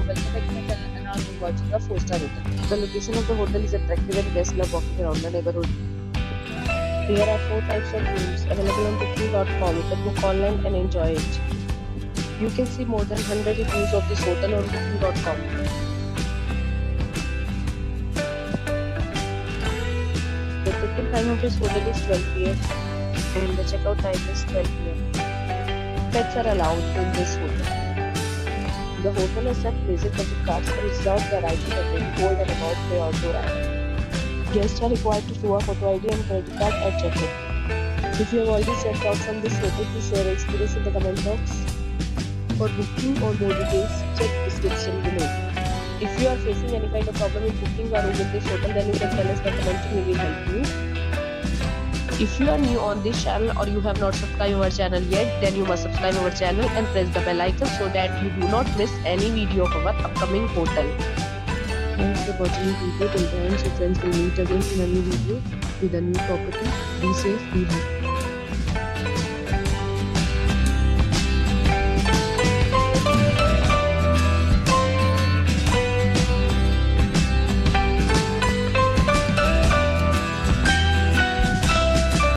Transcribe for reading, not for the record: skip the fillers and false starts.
welcome back to my channel and now we're watching a 4-star hotel. The location of the hotel is attractive and guests love walking around the neighborhood. There are 4 types of rooms available on booking.com. You can book online and enjoy it. You can see more than 100 reviews of this hotel on booking.com. The check-in time of this hotel is 12 p.m. and the checkout time is 12 p.m. Pets are allowed in this hotel. The hotel accepts basic credit cards and reserves the right to temporarily hold an amount prior to arrival. Guests are required to show a photo ID and credit card at check-in. If you have already checked out from this hotel, please share your experience in the comment box. For booking or more details, check description below. If you are facing any kind of problem in booking a room in this hotel, then you can tell us by commenting, we will help you. If you are new on this channel or you have not subscribed our channel yet, then you must subscribe our channel and press the bell icon so that you do not miss any video of our upcoming hotel. Thanks for watching this video till the end. So friends, will meet again in a new video with a new property. Be safe, be happy.